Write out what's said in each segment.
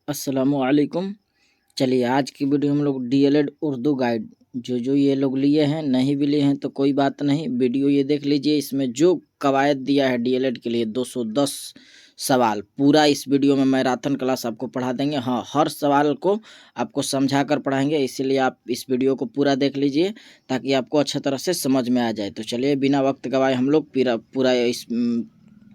अस्सलामुअलैकुम। चलिए आज की वीडियो हम लोग डीएलएड उर्दू गाइड जो ये लोग लिए हैं, नहीं भी लिए हैं तो कोई बात नहीं, वीडियो ये देख लीजिए। इसमें जो कवायद दिया है डीएलएड के लिए 210 सवाल, पूरा इस वीडियो में मैराथन क्लास आपको पढ़ा देंगे। हाँ, हर सवाल को आपको समझा कर पढ़ाएंगे, इसीलिए आप इस वीडियो को पूरा देख लीजिए ताकि आपको अच्छी तरह से समझ में आ जाए। तो चलिए बिना वक्त गवाए हम लोग पूरा इस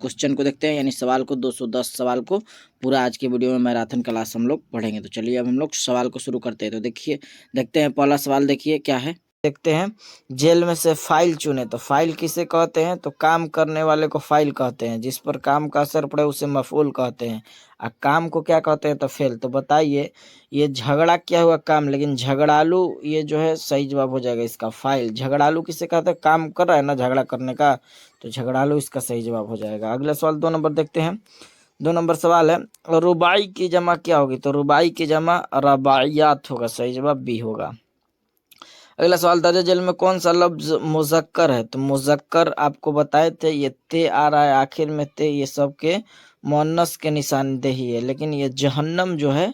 क्वेश्चन को देखते हैं, यानी सवाल को 210 सवाल को पूरा आज के वीडियो में मैराथन क्लास हम लोग पढ़ेंगे। तो चलिए अब हम लोग सवाल को शुरू करते हैं। तो देखते हैं पहला सवाल, देखिए क्या है। देखते हैं, जेल में से फाइल चुने। तो फाइल किसे कहते हैं? तो काम करने वाले को फाइल कहते हैं, जिस पर काम का असर पड़े उसे मफूल कहते हैं। काम को क्या कहते हैं? तो फेल। तो बताइए ये झगड़ा क्या हुआ? काम। लेकिन झगड़ालू ये जो है सही जवाब हो जाएगा इसका, फाइल। झगड़ालू किसे कहते हैं? काम कर रहा है ना झगड़ा करने का, तो झगड़ालू इसका सही जवाब हो जाएगा। अगला सवाल 2 नंबर देखते हैं। 2 नंबर सवाल है, रुबाई की जमा क्या होगी? तो रुबाई की जमा रबाइयात होगा, सही जवाब बी होगा। अगला सवाल, दर्ज जेल में कौन सा लफ्ज मुजक्कर है? तो मुजक्कर आपको बताए थे, ये ते आ रहा है आखिर में, ते ये सब के मुअन्नस के निशानदेही है, लेकिन ये जहन्नम जो है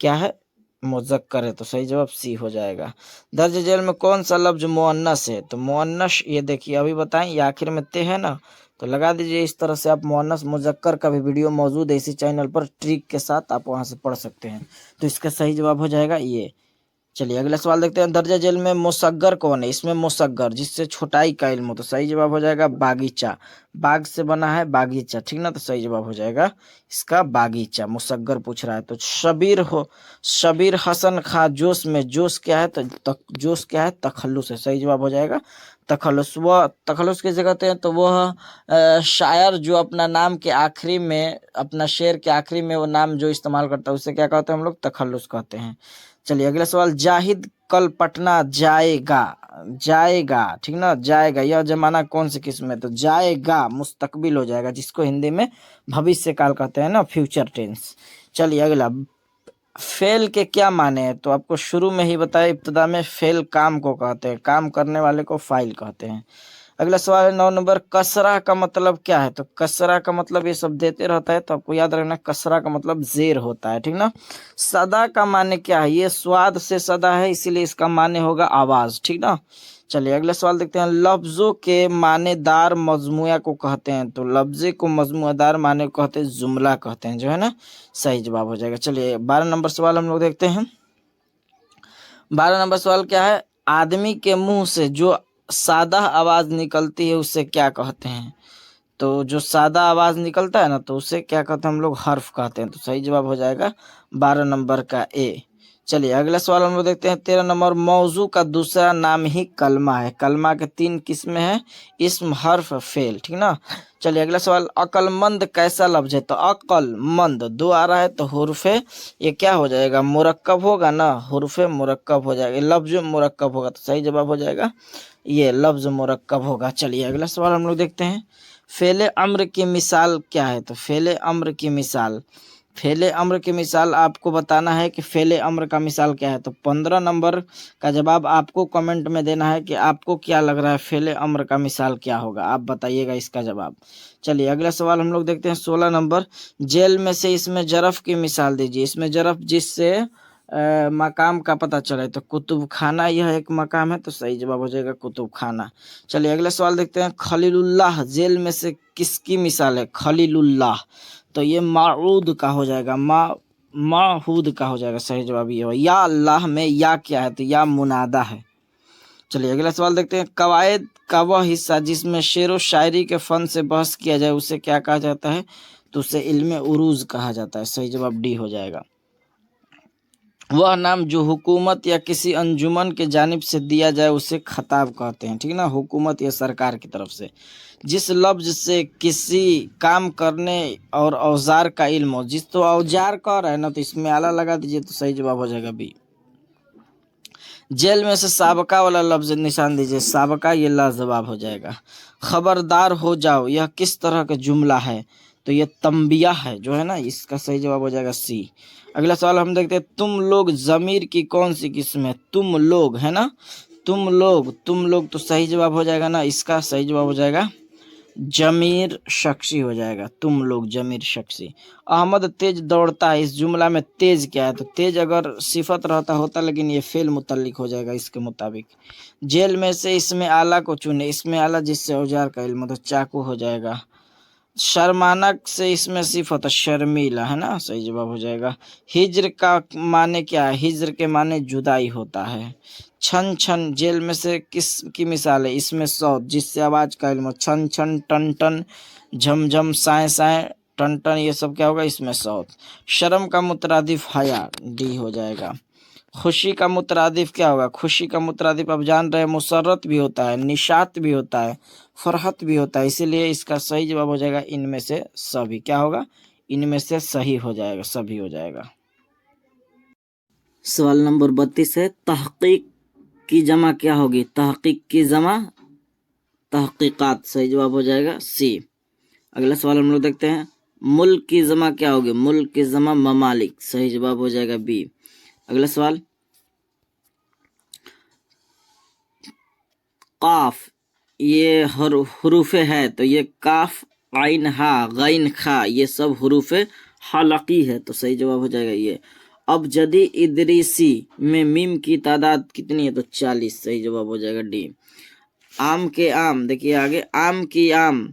क्या है? मुजक्कर है, तो सही जवाब सी हो जाएगा। दर्ज जेल में कौन सा लफ्ज मुअन्नस है? तो मुअन्नस ये देखिए अभी बताएं, ये आखिर में ते है ना, तो लगा दीजिए। इस तरह से आप मुअन्नस मुजक्कर का भी वीडियो मौजूद है इसी चैनल पर, ट्रिक के साथ आप वहां से पढ़ सकते हैं। तो इसका सही जवाब हो जाएगा ये। चलिए अगला सवाल देखते हैं, दर्जा जेल में मुसग्गर कौन है? इसमें मुसग्गर जिससे छोटाई का इल्म हो, तो सही जवाब हो जाएगा बागीचा। बाग से बना है बागीचा, ठीक ना, तो सही जवाब हो जाएगा इसका बागीचा। मुसग्गर पूछ रहा है। तो शबीर हसन खां जोश में, जोश क्या है? तो जोश क्या है? तखल्लुस है, सही जवाब हो जाएगा तखल्लुस। वह तखल्लुस किसे कहते हैं? तो वह शायर जो अपना नाम के आखिरी में, अपना शेर के आखिरी में वो नाम जो इस्तेमाल करता है उसे क्या कहते हैं हम लोग? तखल्लुस कहते हैं। चलिए अगला सवाल, जाहिद कल पटना जाएगा, जाएगा ठीक ना, जाएगा यह जमाना कौन सी किस्म है? तो जाएगा मुस्तकबिल हो जाएगा, जिसको हिंदी में भविष्य काल कहते हैं ना, फ्यूचर टेंस। चलिए अगला, फेल के क्या माने हैं? तो आपको शुरू में ही बताया इब्तदा में, फेल काम को कहते हैं, काम करने वाले को फाइल कहते हैं। अगला सवाल है 9 नंबर, कसरा का मतलब क्या है? तो कसरा का मतलब ये सब देते रहता है, तो आपको याद रखना कसरा का मतलब जेर होता है, ठीक ना। सदा का माने क्या है? ये स्वाद से सदा है, इसीलिए इसका माने होगा आवाज, ठीक ना। चलिए अगला सवाल देखते हैं, लफ्जों के मानेदार मजमुआ को कहते हैं? तो लफ्जे को मजमुआदार माने को कहते हैं, जुमला कहते हैं, जो है ना, सही जवाब हो जाएगा। चलिए 12 नंबर सवाल हम लोग देखते हैं। 12 नंबर सवाल क्या है, आदमी के मुंह से जो सादा आवाज निकलती है उसे क्या कहते हैं? तो जो सादा आवाज निकलता है ना, तो उसे क्या कहते हैं हम लोग? हर्फ कहते हैं, तो सही जवाब हो जाएगा 12 नंबर का ए। चलिए अगला सवाल हम लोग देखते हैं। 13 नंबर, मौजू का दूसरा नाम ही कलमा है। कलमा के 3 किस्में हैं, इस्म, हर्फ, फेल, ठीक ना। चलिए अगला सवाल, अकलमंद कैसा लफ्ज है? तो अकल मंद 2 आ रहा है, तो हुर्फे ये क्या हो जाएगा? मुरक्कब होगा ना, हुर्फे मुरक्कब हो जाएगा, लफ्ज मुरक्कब होगा, तो सही जवाब हो जाएगा ये, लफ्ज मुरक्कब होगा। चलिए अगला सवाल हम लोग देखते हैं, फेले अम्र की मिसाल क्या है? तो फेले अम्र की मिसाल, फेले अम्र की मिसाल आपको बताना है कि फेले अम्र का मिसाल क्या है। तो 15 नंबर का जवाब आपको कमेंट में देना है कि आपको क्या लग रहा है फेले अम्र का मिसाल क्या होगा, आप बताइएगा इसका जवाब। चलिए अगला सवाल हम लोग देखते हैं 16 नंबर, जेल में से इसमें जरफ की मिसाल दीजिए। इसमें जरफ जिससे मकाम का पता चले, तो कुतुब खाना यह एक मकाम है, तो सही जवाब हो जाएगा कुतुब खाना। चलिए अगला सवाल देखते हैं, खलीलुल्लाह जेल में से किसकी मिसाल है? खलीलुल्लाह, तो ये माऊद का हो जाएगा, माहूद का हो जाएगा, सही जवाब ये हो। या अल्लाह में या क्या है? तो या मुनादा है। चलिए अगला सवाल देखते हैं, कवायद का वह हिस्सा जिसमें शेर व शायरी के फन से बहस किया जाए उसे क्या कहा जाता है? तो उसे इल्म उरूज कहा जाता है, सही जवाब डी हो जाएगा। वह नाम जो हुकूमत या किसी अंजुमन के जानिब से दिया जाए उसे खताब कहते हैं, ठीक ना, हुकूमत या सरकार की तरफ से। जिस लफ्ज से किसी काम करने और औजार का इल्म हो, जिस, तो औजार कह रहा है ना, तो इसमें आला लगा दीजिए, तो सही जवाब हो जाएगा बी। जेल में से साबका वाला लफ्ज निशान दीजिए, साबका ये लाजवाब हो जाएगा। खबरदार हो जाओ यह किस तरह का जुमला है? तो ये तंबिया है, जो है ना, इसका सही जवाब हो जाएगा सी। अगला सवाल हम देखते हैं, तुम लोग जमीर की कौन सी किस्म है? तुम लोग है ना, तुम लोग तो सही जवाब हो जाएगा ना, इसका सही जवाब हो जाएगा जमीर शख्सी हो जाएगा, तुम लोग जमीर शख्सी। अहमद तेज दौड़ता है, इस जुमला में तेज क्या है? तो तेज अगर सिफत रहता होता, लेकिन ये फेल मुतल्लिक हो जाएगा इसके मुताबिक। जेल में से इसमें आला को चुने, इसमें आला जिससे औजार का इल्म, तो चाकू हो जाएगा। शर्माना से इसमें सिफत है, शर्मीला है ना, सही जवाब हो जाएगा। हिज्र का माने क्या है? हिज्र के माने जुदाई होता है। छन छन जेल में से किस की मिसाल है? इसमें सौत जिससे आवाज का इल्म, छन छन टन टन झमझम साए साए टन टन, ये सब क्या होगा? इसमें सौत। शर्म का मुतरादिफ हया, डी हो जाएगा। खुशी का मुतरादिफ क्या होगा? खुशी का मुतरादिफ आप जान रहे हैं, मुसर्रत भी होता है, निशात भी होता है, फरहत भी होता है, इसीलिए इसका सही जवाब हो जाएगा इनमें से सभी। क्या होगा? इनमें से सही हो जाएगा, सभी हो जाएगा। सवाल नंबर 32 है, तहकीक की जमा क्या होगी? तहकीक की जमा तहकीकात, सही जवाब हो जाएगा सी। अगला सवाल हम लोग देखते हैं, मुल्क की जमा क्या होगी? मुल्क की जमा ममालिक, सही जवाब हो जाएगा बी। अगला सवाल, काफ ये हरूफे है, तो ये काफ आइन हा गैन खा ये सब हरूफे हलकी है, तो सही जवाब हो जाएगा ये। अब जदी इदरीसी में मीम की तादाद कितनी है? तो 40, सही जवाब हो जाएगा डी। आम के आम, देखिए आगे आम की आम,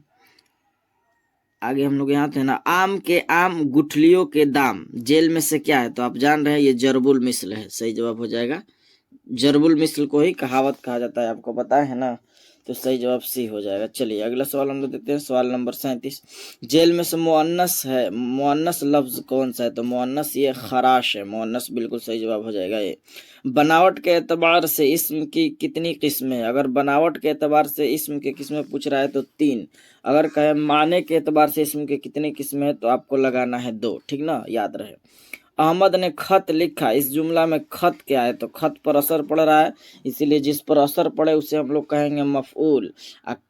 आगे हम लोग यहाँ थे ना, आम के आम गुठलियों के दाम, जेल में से क्या है? तो आप जान रहे हैं ये जरबुल मिसल है, सही जवाब हो जाएगा। जरबुल मिसल को ही कहावत कहा जाता है, आपको पता है ना, तो सही जवाब सी हो जाएगा। चलिए अगला सवाल हम लोग देखते हैं, सवाल नंबर 37। जेल में से मुअन्नस है, मुअन्नस लफ्ज कौन सा है? तो मुअन्नस ये खराश है, मुअन्नस बिल्कुल सही जवाब हो जाएगा ये। बनावट के एतबार से इस्म की कितनी किस्में? अगर बनावट के एतबार से इस्म के किस्में पूछ रहा है तो 3। अगर कहे माने के एतबार से इस्म के कितनी किस्में है, तो आपको लगाना है 2, ठीक ना, याद रहे। अहमद ने खत लिखा, इस जुमला में खत क्या है? तो खत पर असर पड़ रहा है, इसीलिए जिस पर असर पड़े उसे हम लोग कहेंगे मफऊल।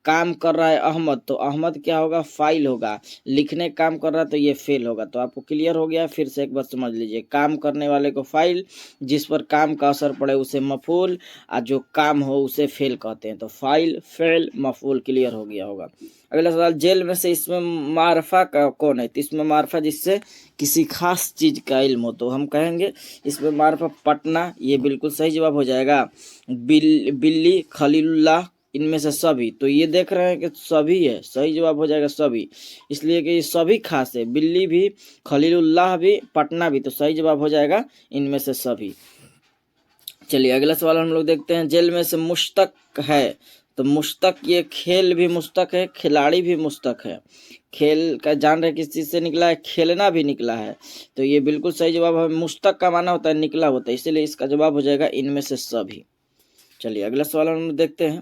काम कर रहा है अहमद, तो अहमद क्या होगा? फाइल होगा। लिखने काम कर रहा है तो ये फेल होगा। तो आपको क्लियर हो गया? फिर से एक बार समझ लीजिए, काम करने वाले को फाइल, जिस पर काम का असर पड़े उसे मफऊल, और जो काम हो उसे फेल कहते हैं। तो फाइल फेल मफऊल, क्लियर हो गया होगा। अगला सवाल, जेल में से इसमें मारफा का कौन है? तो इसमें मारफा जिससे किसी खास चीज का इल्म हो, तो हम कहेंगे इसमें मारफा पटना, ये बिल्कुल सही जवाब हो जाएगा। बिल्ली खलीलुल्लाह, इनमें से सभी, तो ये देख रहे हैं कि सभी है, सही जवाब हो जाएगा सभी, इसलिए कि ये सभी खास है, बिल्ली भी, खलीलुल्लाह भी, पटना भी, तो सही जवाब हो जाएगा इनमें से सभी। चलिए अगला सवाल हम लोग देखते हैं, जेल में से मुश्तक है, तो मुश्तक ये खेल भी मुश्तक है, खिलाड़ी भी मुश्तक है। खेल का जान रहे किस चीज से निकला है? खेलना भी निकला है, तो ये बिल्कुल सही जवाब है। मुश्तक का माना होता है निकला होता है, इसीलिए इसका जवाब हो जाएगा इनमें से सभी। चलिए अगला सवाल हम लोग देखते हैं,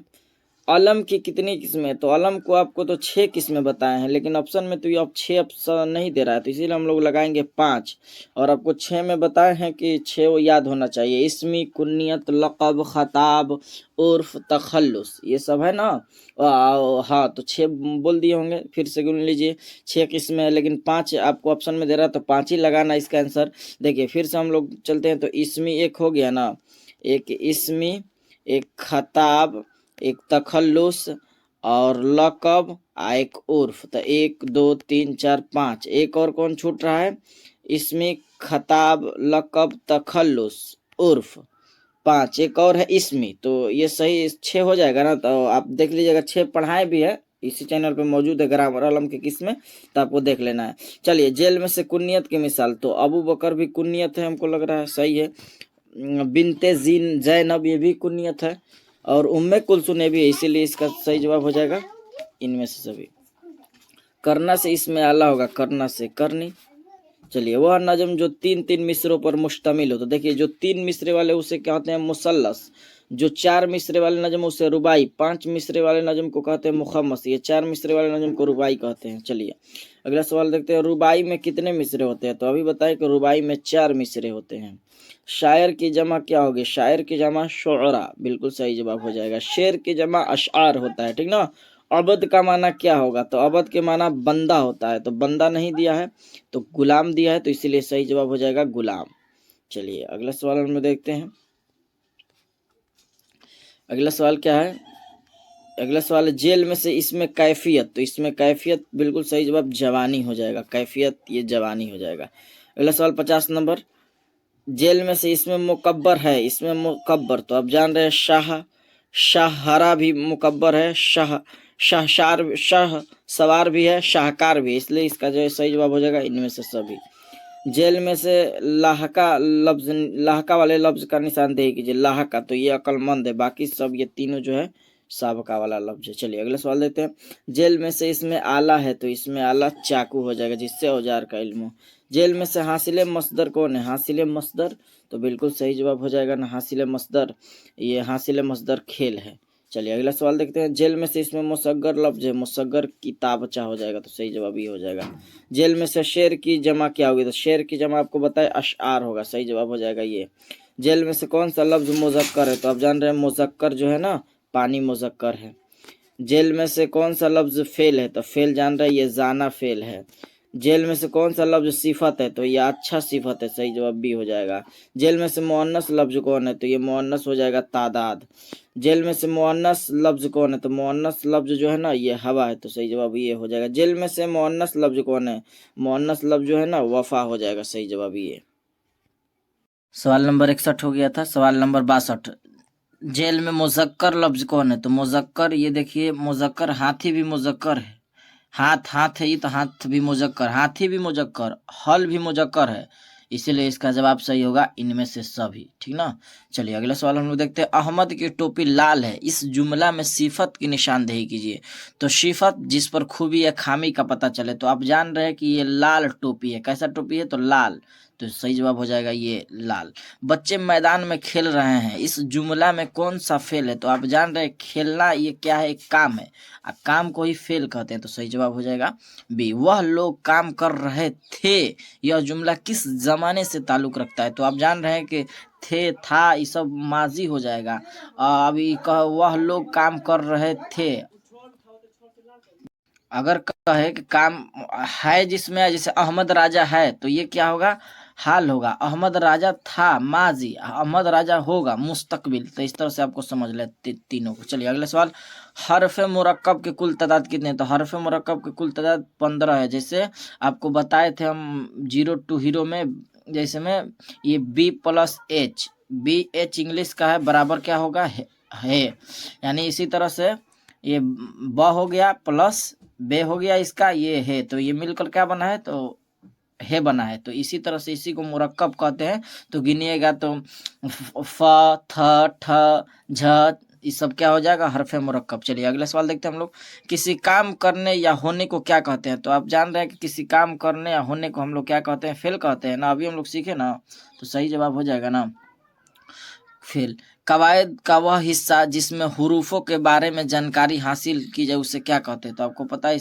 अलम की कितनी किस्में? तो अलम को आपको तो 6 किस्में बताए हैं, लेकिन ऑप्शन में तो ये अब 6 ऑप्शन नहीं दे रहा है, तो इसीलिए हम लोग लगाएंगे 5। और आपको 6 में बताए हैं कि 6 वो याद होना चाहिए, इसमी, कुन्नियत, लक़ब, खताब, उर्फ, तखल्लुस, ये सब है ना। हाँ, तो 6 बोल दिए होंगे, फिर से गिन लीजिए। 6 किस्में है, लेकिन 5 आपको ऑप्शन में दे रहा है, तो 5 ही लगाना इसका आंसर। देखिए फिर से हम लोग चलते हैं, तो इसमी एक हो गया ना, एक इसमी, एक खताब, एक तखल्लुस और लक़ब, एक उर्फ, तो 1 2 3 4 5। एक और कौन छूट रहा है? इसमें खताब, लक़ब, तखल्लुस, उर्फ, 5 एक और है इसमी, तो ये सही 6 हो जाएगा ना। तो आप देख लीजिएगा, 6 पढ़ाए भी है, इसी चैनल पे मौजूद है ग्रामर अलम के किस्में, तो आपको देख लेना है। चलिए जेल में से कुन्नियत की मिसाल, तो अबू बकर भी कुन्नियत है, हमको लग रहा है सही है। बिनते जीन जैनब ये भी कुन्नियत है, और उम्मे कुलसुम भी है, इसीलिए इसका सही जवाब हो जाएगा इनमें से सभी। करना से इसमें आला होगा, करना से करनी। चलिए वह नजम जो 3-3 मिसरों पर मुश्तमिल हो, तो देखिए जो 3 मिसरे वाले उसे कहते हैं मुसल्लस, जो 4 मिसरे वाले नजम उसे रुबाई, 5 मिसरे वाले नजम को कहते हैं मुखम्मस, ये 4 मिसरे वाले नजम को रुबाई कहते हैं। चलिए अगला सवाल देखते हैं, रुबाई में कितने मिसरे होते हैं? तो अभी बताएं कि रुबाई में 4 मिसरे होते हैं। शायर की जमा क्या होगी? शायर की जमा शुअरा, बिल्कुल सही जवाब हो जाएगा। शेर की जमा अशआर होता है, ठीक ना। अबद का माना क्या होगा? तो अबद के माना बंदा होता है, तो बंदा नहीं दिया है, तो गुलाम दिया है, तो इसीलिए सही जवाब हो जाएगा गुलाम। चलिए अगला सवाल हम देखते हैं, अगला सवाल क्या है, अगला सवाल है जेल में से इसमें कैफियत, तो इसमें कैफियत बिल्कुल सही जवाब जवानी हो जाएगा, कैफियत ये जवानी हो जाएगा। अगला सवाल 50 नंबर, जेल में से इसमें मुकब्बर है, इसमें मुकब्बर, तो आप जान रहे हैं शाह, शाहरा भी मुकब्बर है, शाह शाहशार शाह सवार भी है, शाहकार भी, इसलिए इसका जो सही जवाब हो जाएगा इनमें से सभी। जेल में से लाहका लफ्ज, लाहका वाले लफ्ज का निशानदेही कीजिए, लाहका तो ये अक्लमंद है, बाकी सब ये तीनों जो है साबका वाला लफ्ज है। चलिए अगला सवाल देते हैं, जेल में से इसमें आला है, तो इसमें आला चाकू हो जाएगा जिससे औजार का इल्म हो। जेल में से हासिले मसदर कौन है, हासिले मसदर, तो बिल्कुल सही जवाब हो जाएगा ना हासिले मसदर, ये हासिले मसदर खेल है। चलिए अगला सवाल देखते हैं, जेल में से इसमें मुसग्गर लफ्ज है, मुसग्गर किताबचा हो जाएगा, तो सही जवाब ये हो जाएगा। जेल में से शेर की जमा क्या होगी, तो शेर की जमा आपको बताए अशआर होगा, सही जवाब हो जाएगा ये। जेल में से कौन सा लफ्ज मुजक्कर है, तो आप जान रहे हैं मुजक्कर जो है ना पानी मुजक्कर है। जेल में से कौन सा लफ्ज फेल है, तो फेल जान रहे हैं ये जाना फेल है। जेल में से कौन सा लफ्ज सिफत है, तो ये अच्छा सिफत है, सही जवाब बी हो जाएगा। जेल में से मुअन्नस लफ्ज कौन है, तो ये मुअन्नस हो जाएगा तादाद। जेल में से मुअन्नस लफ्ज कौन है, तो मुअन्नस लफ्ज जो है ना ये हवा है, तो सही जवाब ये हो जाएगा। जेल में से मुअन्नस लफ्ज कौन है, मुअन्नस लफ्ज जो है ना वफा हो जाएगा, सही जवाब ये। सवाल नंबर 61 हो गया था। सवाल नंबर 62, जेल में मुजक्कर लफ्ज कौन है, तो मुजक्कर ये देखिए मुजक्कर हाथी भी मुजक्कर है, हाथ है ये तो हाथ भी मुजक्कर, हाथी भी मुजक्कर, हल भी मुजक्कर है, इसीलिए इसका जवाब सही होगा इनमें से सभी, ठीक ना। चलिए अगला सवाल हम लोग देखते हैं, अहमद की टोपी लाल है, इस जुमला में सिफत की निशानदेही कीजिए। तो सिफत जिस पर खूबी या खामी का पता चले, तो आप जान रहे हैं कि ये लाल टोपी है, कैसा टोपी है, तो लाल, तो सही जवाब हो जाएगा ये लाल। बच्चे मैदान में खेल रहे हैं, इस जुमला में कौन सा फेल है, तो आप जान रहे हैं खेलना ये क्या है, एक काम है, काम को ही फेल कहते हैं, तो सही जवाब हो जाएगा बी। वह लोग काम कर रहे थे, यह जुमला किस जमाने से ताल्लुक रखता है, तो आप जान रहे हैं कि थे, था, ये सब माजी हो जाएगा। अभी कह वह लोग काम कर रहे थे, अगर कहे कि काम है जिसमें, जैसे अहमद राजा है, तो ये क्या होगा, हाल होगा। अहमद राजा था माजी, अहमद राजा होगा मुस्तकबिल, तो इस तरह से आपको समझ ले तीनों को। चलिए अगला सवाल, हरफ मुरक्कब के कुल तादाद कितने हैं, तो हरफ मुरक्कब के कुल तादाद 15 है, जैसे आपको बताए थे हम 0 टू हीरो में, जैसे में ये B+H, BH इंग्लिश का है, बराबर क्या होगा है, यानी इसी तरह से ये ब हो गया प्लस बे हो गया इसका ये है, तो ये मिलकर क्या बना है, तो है बना है, तो इसी तरह से इसी को मुरक्कब कहते हैं। तो गिनिएगा तो फ, थ, ठ, झ, ये सब क्या हो जाएगा, हरफ मुरक्कब। चलिए अगला सवाल देखते हैं हम लोग, किसी काम करने या होने को क्या कहते हैं, तो आप जान रहे हैं कि किसी काम करने या होने को हम लोग क्या कहते हैं, फेल कहते हैं ना, अभी हम लोग सीखे ना, तो सही जवाब हो जाएगा ना फेल। कवायद का वह हिस्सा जिसमें हुरूफों के बारे में जानकारी हासिल की जाए उसे क्या कहते हैं, तो आपको पता है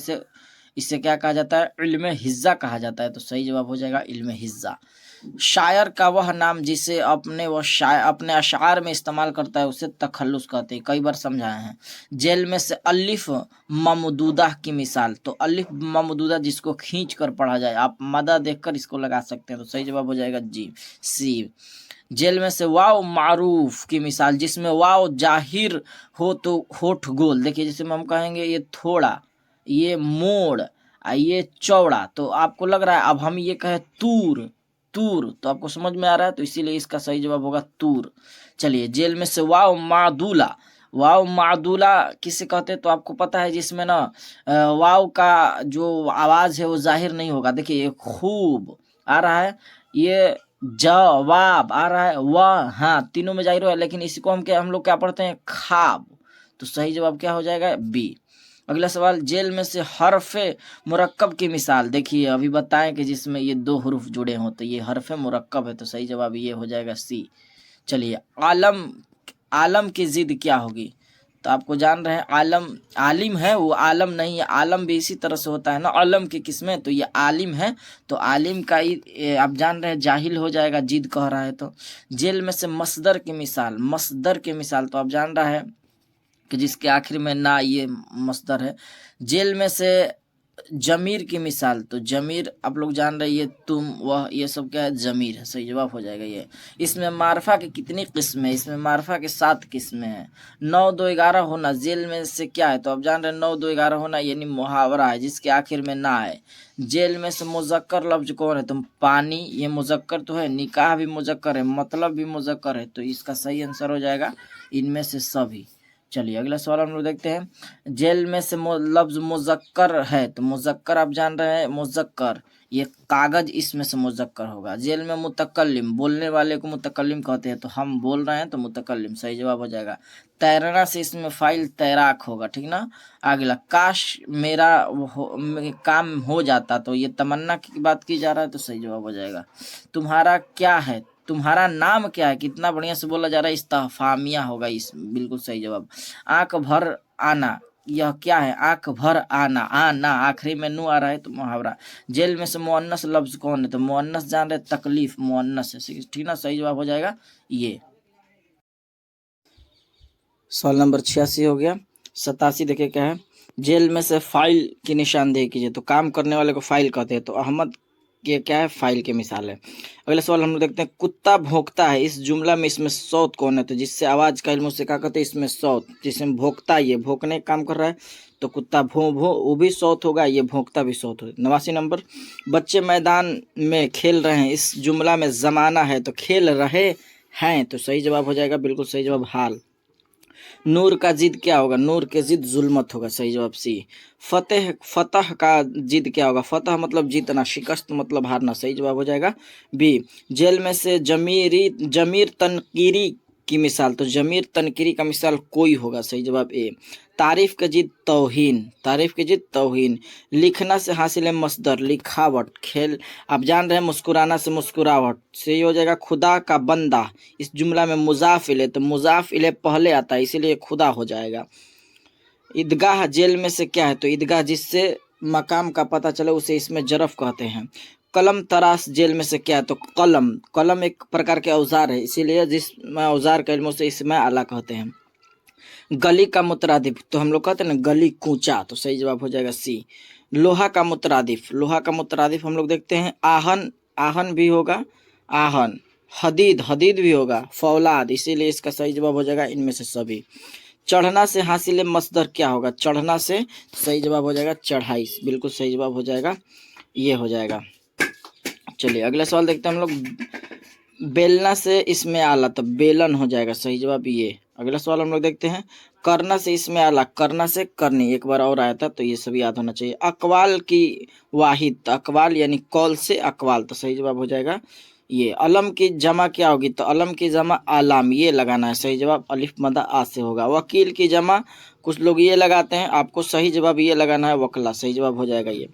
इसे क्या कहा जाता है, इल्म हिज्जा कहा जाता है, तो सही जवाब हो जाएगा इल्म हिज्जा। शायर का वह नाम जिसे अपने अशार में इस्तेमाल करता है उसे तखल्लुस कहते हैं, कई बार समझाए हैं। जेल में से अलिफ ममदूदा की मिसाल, तो अलिफ ममदूदा जिसको खींच कर पढ़ा जाए, आप मदा देखकर इसको लगा सकते हैं, तो सही जवाब हो जाएगा जी सी। जेल में से वाव मारूफ की मिसाल, जिसमें वाव जाहिर हो तो होठ गोल, देखिए जैसे हम कहेंगे ये थोड़ा, ये मोड़, ये चौड़ा, तो आपको लग रहा है, अब हम ये कहें तूर, तो आपको समझ में आ रहा है, तो इसीलिए इसका सही जवाब होगा तूर। चलिए जेल में से वाव मादूला किसे कहते हैं, तो आपको पता है जिसमें ना वाव का जो आवाज है वो जाहिर नहीं होगा, देखिए ये खूब आ रहा है, ये जवाब आ रहा है, वाह हाँ, तीनों में जाहिर है, लेकिन इसको हम लोग क्या पढ़ते हैं, खाब, तो सही जवाब क्या हो जाएगा बी। अगला सवाल, जेल में से हरफे मुरक्कब की मिसाल, देखिए अभी बताएं कि जिसमें ये 2 हरूफ जुड़े हों, तो ये हरफे मुरक्कब है, तो सही जवाब ये हो जाएगा सी। चलिए आलम की जिद क्या होगी, तो आपको जान रहे हैं आलिम है, वो आलम नहीं है, आलम भी इसी तरह से होता है ना, आलम की किस्में, तो ये आलिम है, तो आलिम का आप जान रहे हैं जाहिल हो जाएगा, जिद कह रहा है। तो जेल में से मसदर की मिसाल, तो आप जान रहा है कि जिसके आखिर में ना ये मसदर है। जेल में से जमीर की मिसाल, तो जमीर आप लोग जान रहे, ये तुम वह ये सब क्या है, जमीर है, सही जवाब हो जाएगा ये। इसमें मारफा की कितनी किस्में हैं, इसमें मारफा के 7 किस्में हैं। 9 2 11 होना जेल में से क्या है, तो आप जान रहे हैं 9 2 11 होना यानी मुहावरा है जिसके आखिर में ना है। जेल में से मुजक्कर लफ्ज कौन है, तो पानी, ये मुजक्कर तो है, निकाह भी मुजक्कर है, मतलब भी मुजक्कर है, तो इसका सही आंसर हो जाएगा इनमें से सभी। चलिए अगला सवाल हम लोग देखते हैं। जेल में से लफ्ज मुजक्कर है, तो मुजक्कर आप जान रहे हैं मुजक्कर, ये कागज इसमें से मुजक्कर होगा। जेल में मुतकल्लिम, बोलने वाले को मुतकल्लिम कहते हैं, तो हम बोल रहे हैं तो मुतकल्लिम सही जवाब हो जाएगा। तैरना से इसमें फाइल तैराक होगा, ठीक ना। अगला काश मेरा काम हो जाता, तो ये तमन्ना की बात की जा रहा है, तो सही जवाब हो जाएगा। तुम्हारा क्या है, तुम्हारा नाम क्या है, कितना बढ़िया से बोला जा रहा है, इस्तफामिया होगा इस, बिल्कुल सही जवाब। आंख भर आना, यह क्या है, आंख भर आना, आना आखिरी में नू आ रहा है तो मुहावरा। जेल में से मुअन्नस लफ्ज कौन है, तो मुअन्नस जान रहे तकलीफ, मुअन्नस है, ठीक ना, सही जवाब हो जाएगा ये। सवाल नंबर 86 हो गया। 87 देखिए क्या है। जेल में से फाइल की निशानदेही कीजिए, तो काम करने वाले को फाइल कहते हैं, तो अहमद ये क्या है, फाइल की मिसाल है। अगला सवाल हम लोग देखते हैं। कुत्ता भौंकता है, इस जुमला में इसमें सौत कौन है, तो जिससे आवाज का इल्म उसे क्या कहते हैं, इसमें सौत। जिसमें भौंकता, ये भौंकने का काम कर रहा है, तो कुत्ता भों भों वो भी सौत होगा, ये भौंकता भी सौत होगा। 89 नंबर। बच्चे मैदान में खेल रहे हैं, इस जुमला में जमाना है, तो खेल रहे हैं, तो सही जवाब हो जाएगा, बिल्कुल सही जवाब हाल। नूर का जिद क्या होगा, नूर के जिद जुल्मत होगा, सही जवाब सी। फतेह, फतह का जिद क्या होगा, फतह मतलब जीतना, शिकस्त मतलब हारना, सही जवाब हो जाएगा बी। जेल में से जमीर तनकीरी की मिसाल, तो जमीर तनकीरी का मिसाल कोई होगा, सही जवाब ए। तारीफ के जिद तौहीन, तारीफ के जिद तौहीन। लिखना से हासिल मसदर, लिखावट, खेल आप जान रहे हैं मुस्कुराना से मुस्कुरावट, से हो जाएगा खुदा का बंदा। इस जुमला में मुजाफ इले, तो मुजाफ इले पहले आता है, इसीलिए खुदा हो जाएगा। ईदगाह जेल में से क्या है, तो ईदगाह जिससे मकाम का पता चले उसे इसमें जरफ कहते हैं। कलम तराश जेल में से क्या है, तो कलम, कलम एक प्रकार के औजार है, इसीलिए जिस औजार के इल्मों से इसमें आला कहते हैं। गली का मुतरादिफ, तो हम लोग कहते हैं ना गली कूचा, तो सही जवाब हो जाएगा सी। लोहा का मुतरादिफ, लोहा का मुतरादिफ हम लोग देखते हैं आहन, आहन भी होगा, आहन। हदीद, हदीद भी होगा, फौलाद, इसीलिए इसका सही जवाब हो जाएगा इनमें से सभी। चढ़ना से हासिल मसदर क्या होगा, चढ़ना से सही जवाब हो जाएगा चढ़ाई, बिल्कुल सही जवाब हो जाएगा, ये हो जाएगा। चलिए अगला सवाल देखते हैं हम लोग। बेलना से इसमें आला, तो बेलन हो जाएगा, सही जवाब ये। अगला सवाल हम लोग देखते हैं। करना से इसमें आला, करना से करनी, एक बार और आया था, तो ये सभी याद होना चाहिए। अकवाल की वाहिद, तो अकवाल यानी कौल से अकवाल, तो सही जवाब हो जाएगा ये। अलम की जमा क्या होगी, तो अलम की जमा आलाम, ये लगाना है, सही जवाब अलिफ मदा आ से होगा। वकील की जमा कुछ लोग ये लगाते हैं, आपको सही जवाब ये लगाना है वकला, सही जवाब हो जाएगा ये।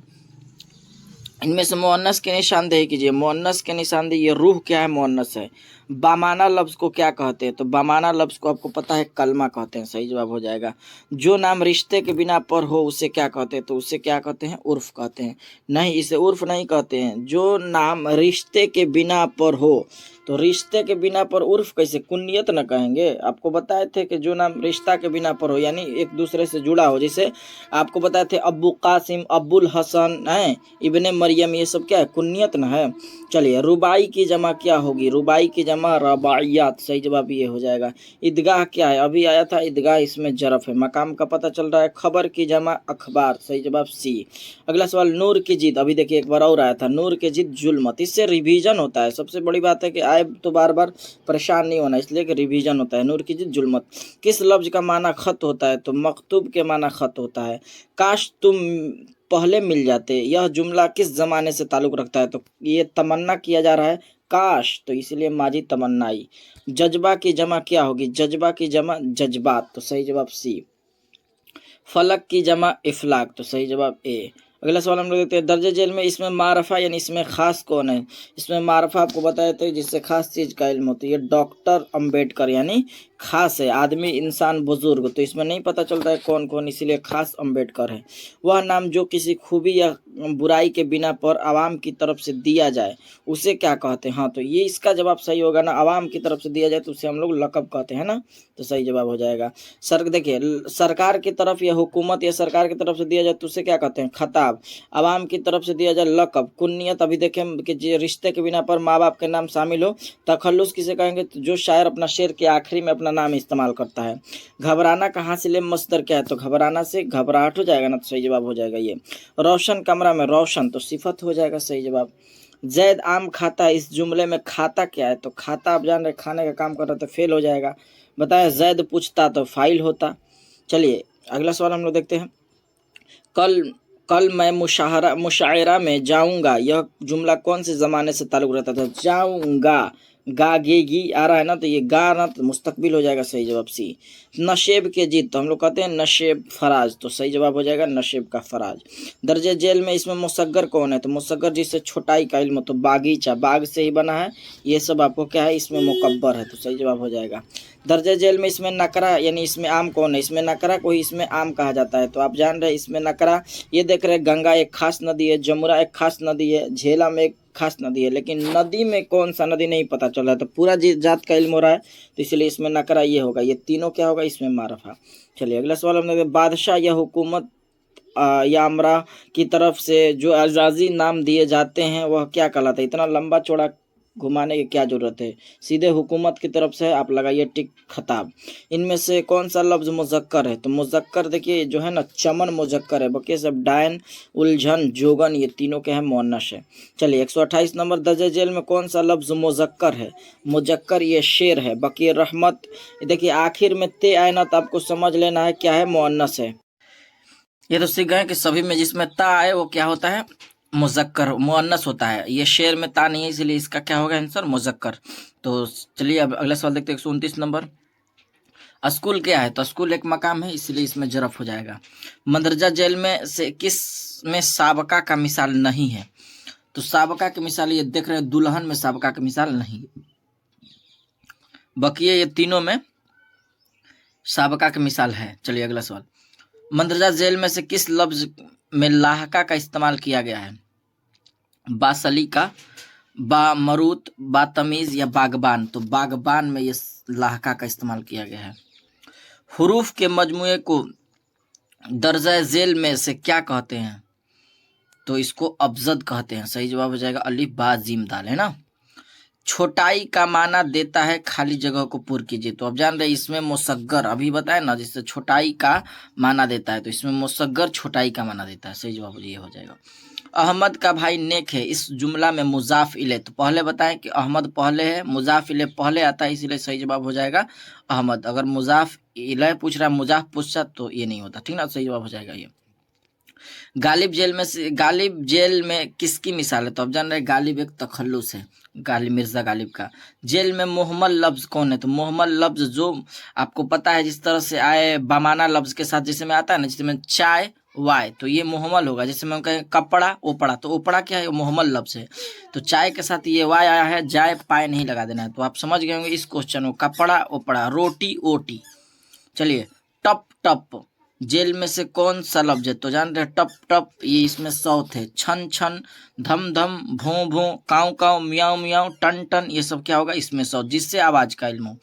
इनमें से मुअन्नस की निशानदेही कीजिए, मुअन्नस के निशानदेही, ये रूह क्या है, मुअन्नस है। बामाना लफ्ज को क्या कहते हैं, तो बामाना लफ्ज को आपको पता है कलमा कहते हैं, सही जवाब हो जाएगा। जो नाम रिश्ते के बिना पर हो उसे क्या कहते हैं, तो उसे क्या कहते हैं, उर्फ कहते हैं। नहीं, इसे उर्फ नहीं कहते हैं, जो नाम रिश्ते के बिना पर हो, तो रिश्ते के बिना पर उर्फ कैसे, कुन्नियत न कहेंगे। आपको बताए थे कि जो नाम रिश्ता के बिना पर हो यानी एक दूसरे से जुड़ा हो, जैसे आपको बताए थे अब्बू कासिम, अब्बुल हसन है, इब्ने मरियम, ये सब क्या है, कुन्नियत न है। चलिए रुबाई की जमा क्या होगी, रुबाई की जमा रबाइयात, सही जवाब ये हो जाएगा। ईदगाह क्या है, अभी आया था ईदगाह, इसमें जरफ है, मकाम का पता चल रहा है। खबर की जमा अखबार, सही जवाब सी। अगला सवाल नूर की जिद, अभी देखिए एक बार और आया था, नूर की जिद जुल्मत, इससे रिवीजन होता है। सबसे बड़ी बात है कि आए तो बार बार परेशान नहीं होना, इसलिए कि रिवीजन होता है। नूर की जिद जुल्मत। किस लफ्ज का माना खत होता है, तो मकतूब के माना खत होता है। काश तुम पहले मिल जाते, यह जुमला किस जमाने से ताल्लुक रखता है, तो ये तमन्ना किया जा रहा है काश, तो इसलिए माजी तमन्नाई। जज्बा की जमा क्या होगी, जज्बा की जमा जज्बात, तो सही जवाब सी। फलक की जमा इफलाक, तो सही जवाब ए। अगला सवाल हम लोग देखते हैं। दर्जे जेल में इसमें मारफा यानी इसमें खास कौन है, इसमें मारफा आपको बताया था जिससे खास चीज का इल्म होता है, ये डॉक्टर अंबेडकर यानी खास है, आदमी इंसान बुजुर्ग, तो इसमें नहीं पता चलता है कौन कौन, इसीलिए खास अंबेडकर है। वह नाम जो किसी खूबी या बुराई के बिना पर आवाम की तरफ से दिया जाए उसे क्या कहते हैं, हाँ तो ये इसका जवाब सही होगा ना, आवाम की तरफ से दिया जाए तो उसे हम लोग लकब कहते हैं ना, तो सही जवाब हो जाएगा। देखिए सरकार की तरफ या हुकूमत या सरकार की तरफ से दिया जाए तो उसे क्या कहते हैं, खता, खिताब, आवाम की तरफ से दिया जाए लक़ब, कुन्नियत। अभी देखें कि रिश्ते के बिना पर माँ बाप के नाम शामिल हो। तखल्लुस किसे कहेंगे, तो जो शायर अपना शेर के आखिरी में अपना नाम इस्तेमाल करता है। घबराना कहाँ से ले, मस्दर क्या है, तो घबराना से घबराहट हो जाएगा ना, तो सही जवाब हो जाएगा ये। रोशन कमरा में, रोशन तो सिफत हो जाएगा, सही जवाब। जैद आम खाता है, इस जुमले में खाता क्या है, तो खाता आप जान रहे खाने का काम कर रहा तो फेल हो जाएगा। बताया जैद पूछता तो फाइल होता। चलिए अगला सवाल हम लोग देखते हैं। कल कल मैं मुशायरा में जाऊंगा, यह जुमला कौन से ज़माने से ताल्लुक़ रहता था। जाऊंगा, गा गे गी आ रहा है ना, तो ये गा ना तो मुस्तकबिल हो जाएगा, सही जवाब सी। नशेब के जिद, तो हम लोग कहते हैं नशेब फराज, तो सही जवाब हो जाएगा नशेब का फराज। दर्जे जेल में इसमें मुसग्गर कौन है, तो मुसग्गर जिससे छोटाई का इल्म, तो बागीचा, बाग से ही बना है, ये सब आपको क्या है इसमें मुकब्बर है, तो सही जवाब हो जाएगा। दर्जे जेल में इसमें नकरा यानी इसमें आम कौन है, इसमें नकरा को ही इसमें आम कहा जाता है, तो आप जान रहे इसमें नकरा। ये देख रहे गंगा एक खास नदी है, जमुना एक खास नदी है, झेलम में एक खास नदी है, लेकिन नदी में कौन सा नदी नहीं पता चल रहा है, तो पूरा जात का इल्म हो रहा है, तो इसलिए इसमें नकरा ये होगा। ये तीनों क्या होगा, इसमें मारफा। चलिए अगला सवाल हमने बादशाह या हुकूमत या अमरा की तरफ से जो आज़ाजी नाम दिए जाते हैं वह क्या कहलाता है। इतना लंबा चौड़ा घुमाने की क्या जरूरत है, सीधे हुकूमत की तरफ से आप लगाइए टिक खताब। इनमें से कौन सा लफ्ज़ मुज़क्कर है, तो मुज़क्कर देखिए जो है ना चमन मुज़क्कर है, बाकी सब डायन, उलझन, जोगन ये तीनों के हैं मुअन्नस है। चलिए 128 नंबर, दर्जे जेल में कौन सा लफ्ज़ मुज़क्कर है, मुज़क्कर ये शेर है। बाकी रहमत, देखिए आखिर में ते आए ना तो आपको समझ लेना है क्या है, मुअन्नस है। ये तो सीख गए कि सभी में जिसमें ता आए वो क्या होता है, मुज़क्कर मुअन्नस होता है। ये शेर में ता नहीं है, इसलिए इसका क्या होगा आंसर, मुज़क्कर। तो चलिए अब अगला सवाल देखते हैं 129 नंबर। स्कूल क्या है, तो स्कूल एक मकाम है, इसलिए इसमें जरफ हो जाएगा। मंदरजा जेल में से किस में साबका का मिसाल नहीं है, तो साबका की मिसाल ये देख रहे हैं, दुल्हन में साबका की मिसाल नहीं, बाकी ये तीनों में साबका की मिसाल है। चलिए अगला सवाल। मंदरजा जेल में से किस लफ्ज में लाहका का इस्तेमाल किया गया है, बासलीका, बामरूत, बातमीज या बागबान, तो बागबान में ये लाहका का इस्तेमाल किया गया है। हुरूफ के मजमुए को दर्जा जेल में से क्या कहते हैं, तो इसको अबजद कहते हैं, सही जवाब हो जाएगा अलिफ बा जीम दाल, है ना। छोटाई का माना देता है खाली जगह को पूर्ण कीजिए, तो अब जान रहे इसमें मुसग्गर अभी बताए ना, जिससे छोटाई का माना देता है, तो इसमें मुसग्गर छोटाई का माना देता है, सही जवाब ये हो जाएगा। अहमद का भाई नेक है, इस जुमला में मुजाफ इले, तो पहले बताएं कि अहमद पहले है, मुजाफ इले पहले आता है, इसलिए सही जवाब हो जाएगा अहमद। अगर मुजाफ इले पूछ रहा मुजाफ पूछता तो ये नहीं होता, ठीक ना, सही जवाब हो जाएगा ये। गालिब जेल में किसकी मिसाल है, तो अब जान रहे गालिब एक तखल्लुस है, गालिब मिर्जा गालिब का। जेल में मुहम्मल लफ्ज कौन है, तो मुहम्मल लफ्ज जो आपको पता है जिस तरह से आए बामाना लफ्ज के साथ, जिसमें आता है ना, जिसमें चाय वाय, तो ये मुहम्मल होगा। जैसे मैं कहें कपड़ा ओपड़ा, तो ओपड़ा क्या है, मुहम्मल लफ्ज है, तो चाय के साथ ये वाय आया है, जाय पाए नहीं लगा देना है, तो आप समझ गए होंगे इस क्वेश्चन को, कपड़ा ओपड़ा, रोटी ओटी। चलिए टप टप जेल में से कौन सा लफ्ज है, तो जान रहे टप टप ये इसमें साउथ है। छन छन, धम धम, भों भों, काव काव, मियाओ मियाओ, टन टन, ये सब क्या होगा इसमें साउथ, जिससे आवाज का इल्म हो।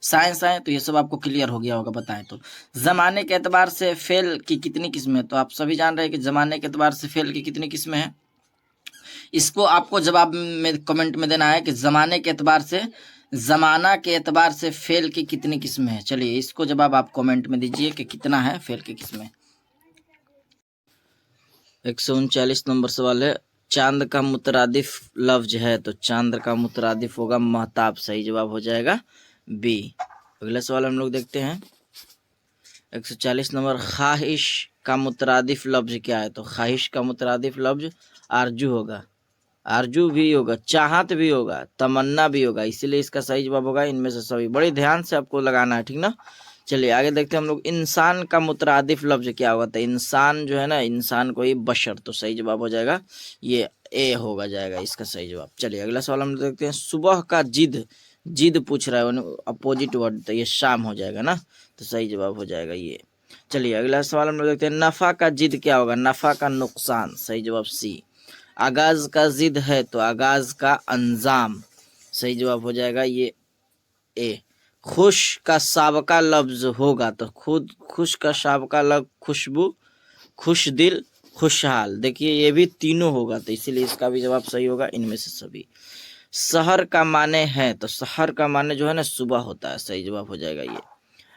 साइंस है तो ये सब आपको क्लियर हो गया होगा, बताएं तो। जमाने के एतबार से फेल की कितनी किस्में है, तो आप सभी जान रहे हैं कि जमाने के एतबार से फेल की कितनी किस्में हैं। इसको आपको जवाब में कमेंट में देना है कि जमाने के एतबार से, जमाना के एतबार से फेल की कितनी किस्में हैं। चलिए इसको जवाब आप कमेंट में दीजिए कि कितना है फेल की किस्में। 139 नंबर सवाल है, चांद का मुतरादिफ लफ्ज है, तो चांद का मुतरादिफ होगा महताब, सही जवाब हो जाएगा बी। अगला सवाल हम लोग देखते हैं 140 नंबर, ख्वाहिश का मुतरादिफ लफ्ज क्या है, तो ख्वाहिश का मुतरादिफ लफ्ज आरजू होगा, आरजू भी होगा, चाहत भी होगा, तमन्ना भी होगा, इसीलिए इसका सही जवाब होगा इनमें से सभी। बड़े ध्यान से आपको लगाना है, ठीक ना। चलिए आगे देखते हैं हम लोग, इंसान का मुतरादिफ लफ्ज क्या होगा, तो इंसान जो है ना, इंसान को ही बशर, तो सही जवाब हो जाएगा ये ए होगा जाएगा इसका सही जवाब। चलिए अगला सवाल हम देखते हैं, सुबह का जिद, जिद पूछ रहा है अपोजिट वर्ड, तो ये शाम हो जाएगा ना, तो सही जवाब हो जाएगा ये। चलिए अगला सवाल हम लोग देखते हैं, नफ़ा का जिद क्या होगा, नफ़ा का नुकसान, सही जवाब सी। आगाज का जिद है, तो आगाज का अंजाम, सही जवाब हो जाएगा ये ए। खुश का साबका लफ्ज होगा, तो खुद खुश का साबका लफ्ज खुशबू, खुश दिल, खुशहाल। देखिए ये भी तीनों होगा, तो इसीलिए इसका भी जवाब सही होगा इनमें से सभी। शहर का माने है, तो शहर का माने जो है ना सुबह होता है, सही जवाब हो जाएगा ये।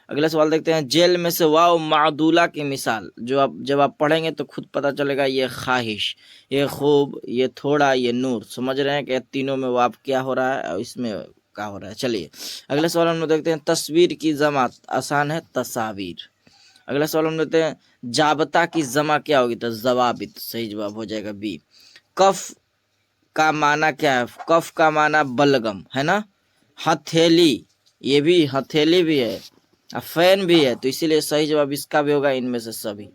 अगला सवाल देखते हैं, जेल में से वाव मादूला की मिसाल। जो आप जब आप पढ़ेंगे तो खुद पता चलेगा, ये ख्वाहिश, ये खूब, ये थोड़ा, ये नूर। समझ रहे हैं कि तीनों में वाव क्या हो रहा है और इसमें क्या हो रहा है। चलिए अगला सवाल हम लोग देखते हैं, तस्वीर की जमा, आसान है तस्वीर। अगला सवाल हम देखते हैं, जाबता की जमा क्या होगी, तो जवाबित, सही जवाब हो जाएगा बी। कफ का माना क्या है, कफ का माना बलगम है ना। हथेली, ये भी हथेली भी है, फैन भी है, तो इसीलिए सही जवाब इसका भी होगा इनमें से सभी।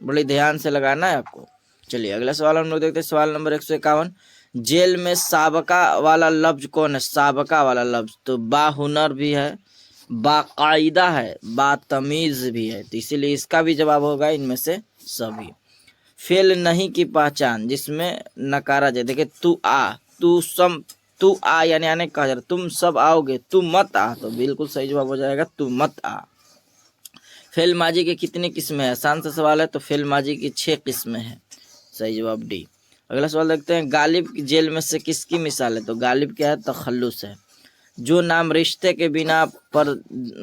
बड़े ध्यान से लगाना है आपको। चलिए अगला सवाल हम लोग देखते हैं, सवाल नंबर 151, जेल में साबका वाला लफ्ज कौन है, साबका वाला लफ्ज, तो बाहुनर भी है, बाकायदा है, बातमीज भी है, तो इसीलिए इसका भी जवाब होगा इनमें से सभी। फेल नहीं की पहचान, जिसमें नकारा जाए, देखिए तू आ यानी आने कहा जा रहा, तुम सब आओगे, तू मत आ, तो बिल्कुल सही जवाब हो जाएगा तू मत आ। फेल माजी की कितनी किस्में हैं, आसान सा सवाल है, तो फेल माजी की 6 किस्में हैं, सही जवाब डी। अगला सवाल देखते हैं, गालिब जेल में से किसकी मिसाल है, तो गालिब क्या है, तखल्लुस है। जो नाम रिश्ते के बिना पर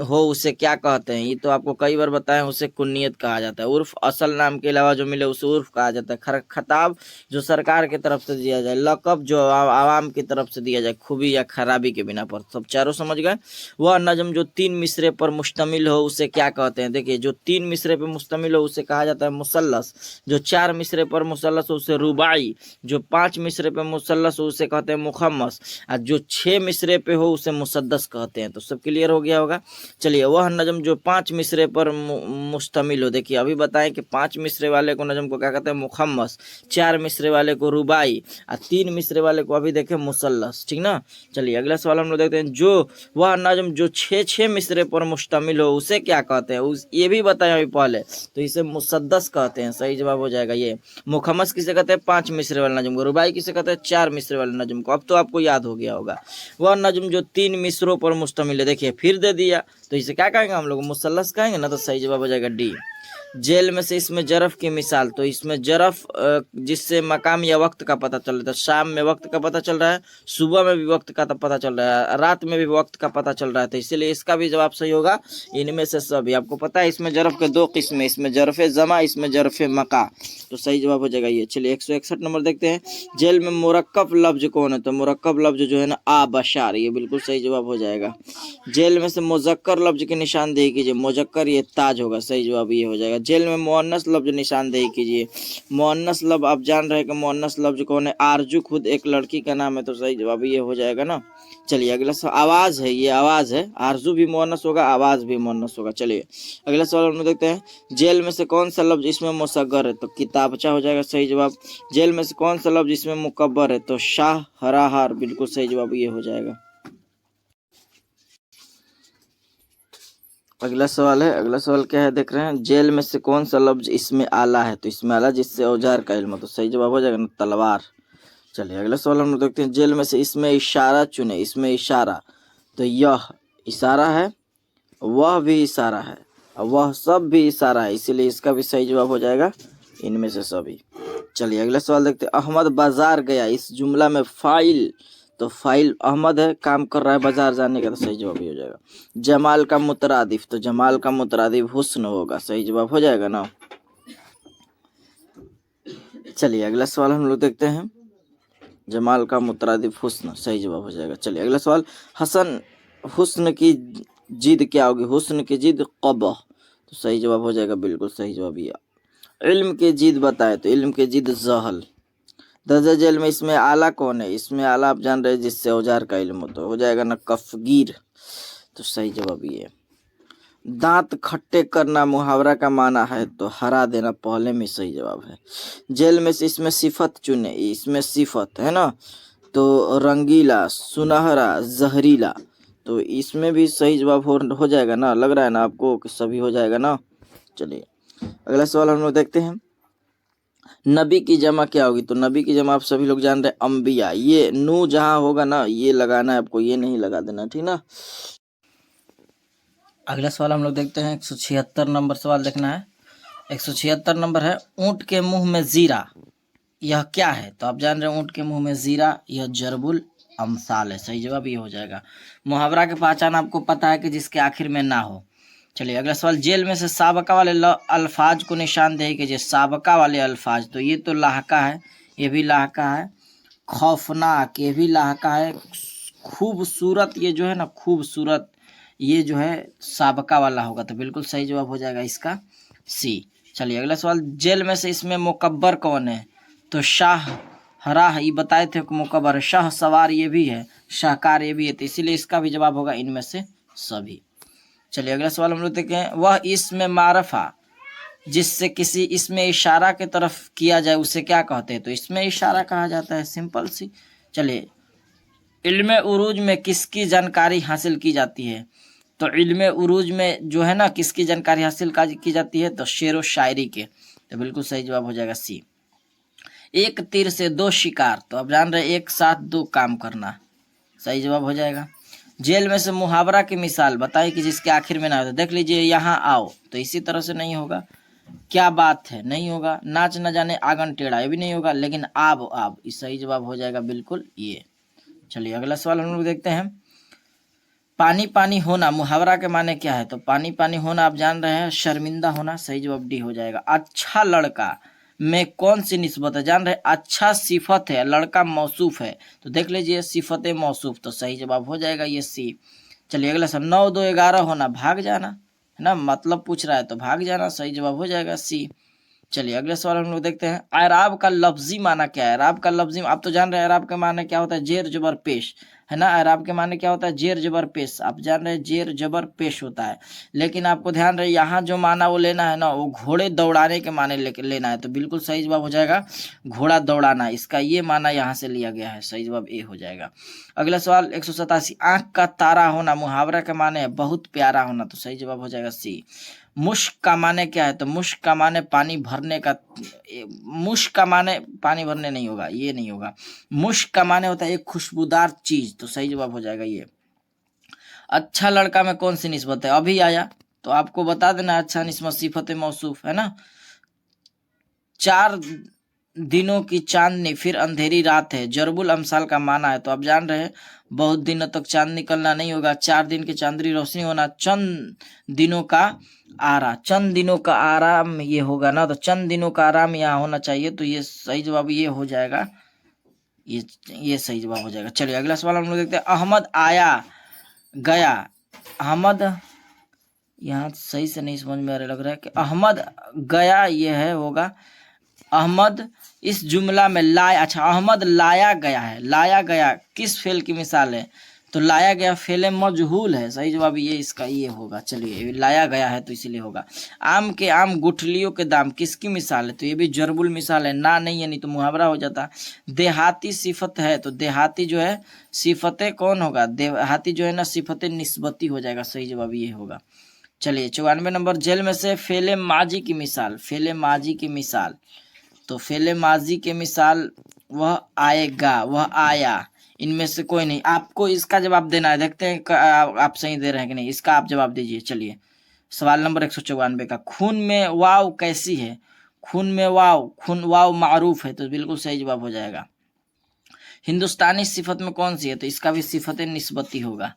हो उसे क्या कहते हैं, ये तो आपको कई बार बताएं, उसे कुन्नियत कहा जाता है। उर्फ असल नाम के अलावा जो मिले उसे उर्फ कहा जाता है। खताब जो सरकार की तरफ से दिया जाए, लक़ब जो आवाम की तरफ से दिया जाए खूबी या खराबी के बिना पर। सब चारों समझ गए। वह नज़म जो 3 मिसरे पर मुश्तमिल हो उसे क्या कहते हैं, देखिए जो 3 मिसरे पर मुश्तमिल हो उसे कहा जाता है मुसल्लस। जो 4 मिसरे पर मुसल्लस हो उसे रुबाई। जो 5 मिसरे पर मुसल्लस हो उसे कहते हैं मुखम्मस। और जो 6 मिसरे पे हो उसे मुसद्दस कहते हैं। तो सब क्लियर हो गया होगा। चलिए वह नज़म जो 5 मिसरे पर मुश्तमिल हो, देखिए अभी बताएं कि 5 मिसरे वाले को नज़म को क्या कहते हैं, मुखम्मस, 4 मिसरे वाले को रुबाई, और 3 मिसरे वाले को अभी देखें मुसल्लस, ठीक ना। चलिए अगला सवाल हम लोग देखते हैं, जो वह नज़म जो 6 मिसरे पर मुश्तमिल हो उसे क्या कहते हैं, ये भी बताएं अभी पहले, तो इसे मुसद्दस कहते हैं, सही जवाब हो जाएगा ये। मुखम्मस किसे कहते हैं, 5 मिसरे वाले नज़म को। रुबाई किसे कहते हैं, 4 मिसरे वाले नज़म को। अब तो आपको याद हो गया होगा। वह नज़म जो 3 मिसरों पर मुश्तमिल है, देखिए फिर दे दिया, तो इसे क्या कहेंगे हम लोग, मुसल्लस कहेंगे ना, तो सही जवाब हो जाएगा डी। जेल में से इसमें जरफ की मिसाल, तो इसमें जरफ जिससे मकाम या वक्त का पता चल रहा है, शाम में वक्त का पता चल रहा है, सुबह में भी वक्त का पता चल रहा है, रात में भी वक्त का पता चल रहा है, तो इसीलिए इसका भी जवाब सही होगा इनमें से सभी। आपको पता है इसमें जरफ के 2 किस्में, इसमें जरफ जमा, इसमें जरफ मका, तो सही जवाब हो जाएगा ये। चलिए 161 नंबर देखते हैं, जेल में मुरक्कब लफ्ज कौन है, तो मुरक्कब लफ्ज जो है ना आबशार, ये बिल्कुल सही जवाब हो जाएगा। जेल में से मुजक्कर लफ्ज की निशानदेही कीजिए, मुजक्कर ये ताज होगा, सही जवाब ये हो जाएगा। जेल में मुअन्नस लफ्ज निशानदेही कीजिए, मुअन्नस लफ्ज आप जान रहे हैं कि मुअन्नस लफ्ज कौन है, आरजू खुद एक लड़की का नाम है, तो सही जवाब ये हो जाएगा ना। चलिए अगला सवाल, आवाज है, ये आवाज है, आरजू भी मुअन्नस होगा, आवाज भी मुअन्नस होगा। चलिए अगला सवाल हम देखते हैं, जेल में से कौन सा लफ्ज इसमें मुसग्गर है, तो किताबचा हो जाएगा, सही जवाब। जेल में से कौन सा लफ्ज इसमें मुकब्बर है, तो शाह हराहार, बिल्कुल सही जवाब ये हो जाएगा। अगला सवाल है, अगला सवाल क्या है देख रहे हैं, जेल में से कौन सा लफ्ज इसमें आला है, तो इसमें आला जिससे औजार का इल्म, तो सही जवाब हो जाएगा ना तलवार। चलिए अगला सवाल हम लोग देखते हैं, जेल में से इसमें इशारा चुने, इसमें इशारा, तो यह इशारा है, वह भी इशारा है, और वह सब भी इशारा है, इसीलिए इसका भी सही जवाब हो जाएगा इनमें से सभी। चलिए अगला सवाल देखते हैं, अहमद बाजार गया, इस जुमला में फाइल, तो फाइल अहमद है, काम कर रहा है बाजार जाने का, तो सही जवाब ही हो जाएगा। जमाल का मुतरादिफ, तो जमाल का मुतरादिफ हुस्न होगा, सही जवाब हो जाएगा ना। चलिए अगला सवाल हम लोग देखते हैं, जमाल का मुतरादिफ हुस्न, सही जवाब हो जाएगा। चलिए अगला सवाल, हसन हुस्न की जिद क्या होगी, हुस्न की जिद क़बह, तो सही जवाब हो जाएगा, बिल्कुल सही जवाब ये। इल्म की जिद बताए, तो इल्म की जिद जहल। दर्जा जेल में इसमें आला कौन है, इसमें आला आप जान रहे हैं जिससे औजार का इल्म हो, तो हो जाएगा ना कफगीर, तो सही जवाब ये। दांत खट्टे करना मुहावरा का माना है, तो हरा देना पहले में सही जवाब है। जेल में से इसमें सिफत चुने, इसमें सिफत है ना, तो रंगीला, सुनहरा, जहरीला, तो इसमें भी सही जवाब हो जाएगा ना, लग रहा है ना आपको कि सभी हो जाएगा ना। चलिए अगला सवाल हम लोग देखते हैं, नबी की जमा क्या होगी, तो नबी की जमा आप सभी लोग जान रहे हैं अंबिया, ये नू जहाँ होगा ना ये लगाना है आपको, ये नहीं लगा देना, ठीक ना। अगला सवाल हम लोग देखते हैं, 176 नंबर सवाल देखना है। 176 नंबर है, ऊंट के मुंह में जीरा, यह क्या है? तो आप जान रहे हैं ऊंट के मुंह में जीरा, यह जरबुल अमसाल है। सही जवाब ये हो जाएगा। मुहावरा की पहचान आपको पता है कि जिसके आखिर में ना हो। चलिए अगला सवाल, जेल में से साबका वाले अल्फाज को निशानदेही कीजिए। साबका वाले अल्फाज, तो ये तो लाहका है, ये भी लाहका है। खौफनाक, ये भी लाहका है। खूबसूरत, ये जो है ना खूबसूरत, ये जो है साबका वाला होगा, तो बिल्कुल सही जवाब हो जाएगा इसका सी। चलिए अगला सवाल, जेल में से इसमें मुकब्बर कौन है? तो शाह हराह, ये बताए थे कि मुकब्बर। शाह सवार ये भी है, शाहकार ये भी है, तो इसीलिए इसका भी जवाब होगा इनमें से सभी। चलिए अगला सवाल हम लोग देखते हैं, वह इसमें मारफा जिससे किसी इसमें इशारा की तरफ किया जाए उसे क्या कहते हैं? तो इसमें इशारा कहा जाता है, सिंपल सी। चलिए, इल्मे उरूज में किसकी जानकारी हासिल की जाती है? तो इल्मे उरूज में जो है ना किसकी जानकारी हासिल की जाती है? तो शेर व शायरी के, तो बिल्कुल सही जवाब हो जाएगा सी। एक तीर से दो शिकार, तो आप जान रहे एक साथ दो काम करना, सही जवाब हो जाएगा। जेल में से मुहावरा की मिसाल बताइए कि जिसके आखिर में ना हो। तो देख लीजिए, यहाँ आओ, तो इसी तरह से नहीं होगा। क्या बात है, नहीं होगा। नाच न जाने आंगन टेढ़ा, ये भी नहीं होगा। लेकिन आब आब, ये सही जवाब हो जाएगा बिल्कुल ये। चलिए अगला सवाल हम लोग देखते हैं, पानी पानी होना मुहावरा के माने क्या है? तो पानी पानी होना आप जान रहे हैं शर्मिंदा होना, सही जवाब डी हो जाएगा। अच्छा लड़का में कौन सी निस्बत है? जान रहे अच्छा सिफत है, लड़का मौसूफ है, तो देख लीजिए सिफत मौसूफ, तो सही जवाब हो जाएगा ये सी। चलिए अगला सवाल, 9 2 11 होना भाग जाना है ना, मतलब पूछ रहा है तो भाग जाना, सही जवाब हो जाएगा सी। चलिए अगले सवाल हम लोग देखते हैं, एराब का लफ्जी माना क्या है? एराब का लफ्जी आप तो जान रहे हैं एराब का माना क्या होता है, जेर जबर पेश, है ना। एराब के माने क्या होता है, जेर जबर पेश, आप जान रहे हैं जेर जबर पेश होता है। लेकिन आपको ध्यान रहे यहाँ जो माना वो लेना है ना, वो घोड़े दौड़ाने के माने लेना है, तो बिल्कुल सही जवाब हो जाएगा घोड़ा दौड़ाना, इसका ये माना यहाँ से लिया गया है, सही जवाब ए हो जाएगा। अगला सवाल 187, आंख का तारा होना मुहावरा के माने है बहुत प्यारा होना, तो सही जवाब हो जाएगा सी। मुश्क का माने क्या है? तो मुश्क का माने पानी भरने का, मुश्क का माने पानी भरने नहीं होगा, ये नहीं होगा। मुश्क का माने होता है एक खुशबूदार चीज, तो सही जवाब हो जाएगा ये। अच्छा लड़का में कौन सी निस्बत है? अभी आया तो आपको बता देना, अच्छा निस्बत सिफत मौसूफ है ना। 4 दिनों की चांदनी फिर अंधेरी रात है, जरबुल अमसाल का माना है, तो आप जान रहे हैं बहुत दिनों तक चांद निकलना नहीं होगा, 4 दिन की चांदनी रोशनी होना, चंद दिनों का आरा, चंद दिनों का आराम ये होगा ना, तो चंद दिनों का आराम यहाँ होना चाहिए, तो ये सही जवाब ये हो जाएगा, ये सही जवाब हो जाएगा। चलिए अगला सवाल हम लोग देखते हैं, अहमद आया गया, अहमद यहाँ सही से नहीं समझ में आ रहा, लग रहा है कि अहमद गया ये है होगा अहमद, इस जुमला में लाया, अच्छा अहमद लाया गया है, लाया गया किस फेल की मिसाल है? तो लाया गया फेल मजहूल है, सही जवाब ये इसका ये होगा। चलिए लाया गया है तो इसीलिए होगा। आम के आम गुठलियों के दाम किसकी मिसाल है? तो ये भी जरबुल मिसाल है, ना नहीं है, नहीं तो मुहावरा हो जाता। देहाती सिफत है, तो देहाती जो है सिफतें कौन होगा? देहाती जो है ना सिफतें निस्बती हो जाएगा, सही जवाब ये होगा। चलिए 94 नंबर, जेल में से फेले माजी की मिसाल, फेले माजी की मिसाल, तो फेले माजी के मिसाल वह आएगा, वह आया, इनमें से कोई नहीं। आपको इसका जवाब देना है, देखते हैं आप सही दे रहे हैं कि नहीं, इसका आप जवाब दीजिए। चलिए सवाल नंबर 194 का, खून में वाव कैसी है? खून में वाव, खून वाव मारूफ है, तो बिल्कुल सही जवाब हो जाएगा। हिंदुस्तानी सिफत में कौन सी है? तो इसका भी सिफत निस्बती होगा।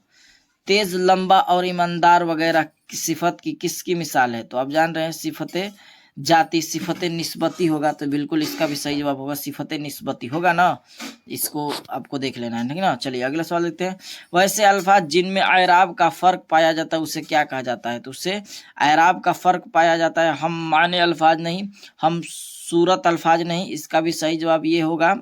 तेज, लंबा और ईमानदार वगैरह सिफत की किसकी मिसाल है? तो आप जान रहे हैं सिफतें जाति, सिफतें निस्बती होगा, तो बिल्कुल इसका भी सही जवाब होगा सिफतें निस्बती होगा ना, इसको आपको देख लेना है, ठीक ना। चलिए अगला सवाल देखते हैं, वैसे अल्फाज जिनमें एराब का फर्क पाया जाता है उसे क्या कहा जाता है? तो उससे एराब का फर्क पाया जाता है, हम माने अल्फाज नहीं, हम सूरत अल्फाज नहीं, इसका भी सही जवाब ये होगा,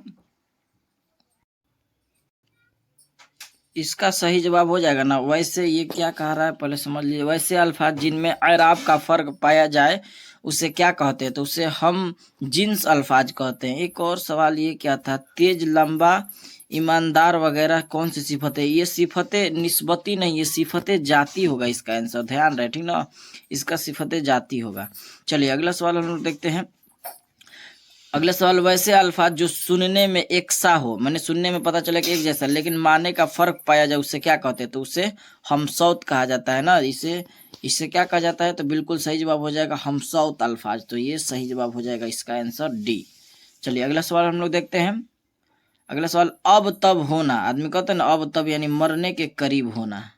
इसका सही जवाब हो जाएगा ना। वैसे ये क्या कह रहा है पहले समझ लीजिए, वैसे अल्फाज जिनमें एराब का फर्क पाया जाए उसे क्या कहते हैं? तो उसे हम जिन्स अल्फाज कहते हैं। एक और सवाल ये क्या था, तेज, लंबा, ईमानदार वगैरह कौन सी सिफत है? ये सिफतें निस्बती नहीं, ये सिफतें जाती होगा इसका आंसर, ध्यान रहे, ठीक ना, इसका सिफतें जाती होगा। चलिए अगला सवाल हम लोग देखते हैं, अगला सवाल, वैसे अल्फाज जो सुनने में एक सा हो, मैंने सुनने में पता चला कि एक जैसा, लेकिन माने का फर्क पाया जाए, उससे क्या कहते हैं? तो उसे हमसौत कहा जाता है ना। इसे क्या कहा जाता है? तो बिल्कुल सही जवाब हो जाएगा हमसौत अल्फाज। तो ये सही जवाब हो जाएगा, इसका आंसर डी। चलिए अगला सवाल हम लोग देखते हैं। अगला सवाल, अब तब होना, आदमी कहते हैं ना अब तब, यानी मरने के करीब होना।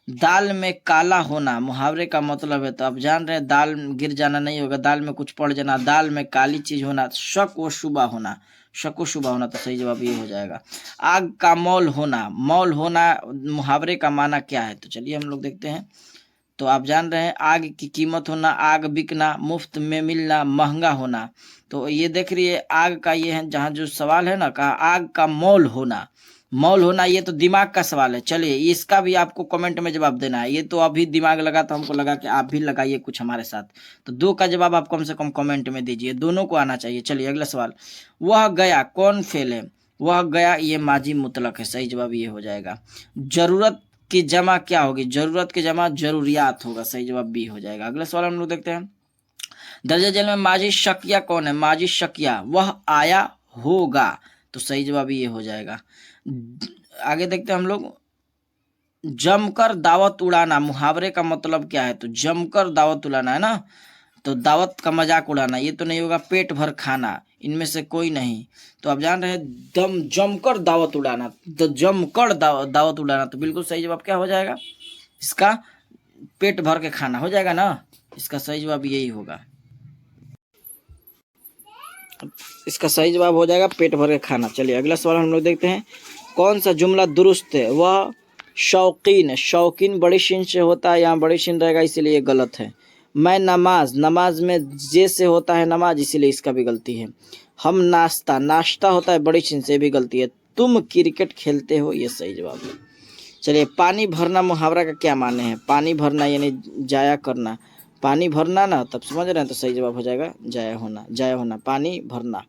दाल में काला होना मुहावरे का मतलब है। तो आप जान रहे हैं दाल गिर जाना नहीं होगा, दाल में कुछ पड़ जाना। दाल में काली चीज होना, शक व शुबा होना, शक व शुबा होना। तो सही जवाब ये हो जाएगा। आग का मौल होना, मौल होना मुहावरे का माना क्या है? तो चलिए हम लोग देखते हैं। तो आप जान रहे हैं आग की कीमत होना, आग बिकना, मुफ्त में मिलना, महंगा होना। तो ये देख रही है आग का, ये है जहाँ जो सवाल है ना, कहा आग का मौल होना। मौल होना ये तो दिमाग का सवाल है। चलिए इसका भी आपको कमेंट में जवाब देना है। ये तो अभी दिमाग लगा, तो हमको लगा कि आप भी लगाइए कुछ हमारे साथ। तो दो का जवाब आप कम से कम कमेंट में दीजिए, दोनों को आना चाहिए। चलिए अगला सवाल, वह गया कौन फेल है? वह गया ये माजी मुतलक है। सही जवाब ये हो जाएगा। जरूरत की जमा क्या होगी? जरूरत की जमा जरूरियात होगा। सही जवाब बी हो जाएगा। अगला सवाल हम लोग देखते हैं। दर्ज झेल में माजी शकिया कौन है? माजी शकिया वह आया होगा। तो सही जवाब ये हो जाएगा। आगे देखते हैं हम लोग। जमकर दावत उड़ाना मुहावरे का मतलब क्या है? तो जमकर दावत उड़ाना है ना, तो दावत का मजाक उड़ाना ये तो नहीं होगा। पेट भर खाना, इनमें से कोई नहीं। तो आप जान रहे हैं जमकर दावत उड़ाना, तो जमकर दावत उड़ाना। तो बिल्कुल सही जवाब क्या हो जाएगा इसका? पेट भर के खाना हो जाएगा ना। इसका सही जवाब यही होगा। इसका सही जवाब हो जाएगा पेट भर के खाना। चलिए अगला सवाल हम लोग देखते हैं। कौन सा जुमला दुरुस्त है? वह शौकीन, शौकीन बड़ी शीन से होता है, यहाँ बड़ी शीन रहेगा इसीलिए ये गलत है। मैं नमाज, नमाज में जे से होता है नमाज, इसीलिए इसका भी गलती है। हम नाश्ता, नाश्ता होता है बड़ी शीन से, भी गलती है। तुम क्रिकेट खेलते हो, ये सही जवाब है। चलिए पानी भरना मुहावरा का क्या माने हैं? पानी भरना यानी जाया करना, पानी भरना ना, तब समझ रहे हैं। तो सही जवाब हो जाएगा जाया होना, जाया होना, पानी भरना।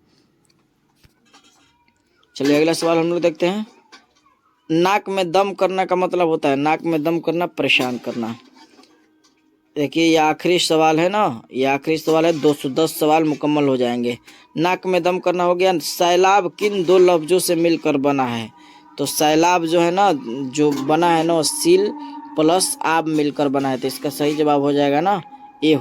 चलिए अगला सवाल हम लोग देखते हैं। नाक में दम करना का मतलब होता है, नाक में दम करना परेशान करना। देखिए ये आखिरी सवाल है ना, ये आखिरी सवाल है। 210 सवाल मुकम्मल हो जाएंगे। नाक में दम करना हो गया। सैलाब किन दो लफ्जों से मिलकर बना है? तो सैलाब जो है ना, जो बना है ना, सील प्लस आब मिलकर बना है। तो इसका सही जवाब हो जाएगा ना ए।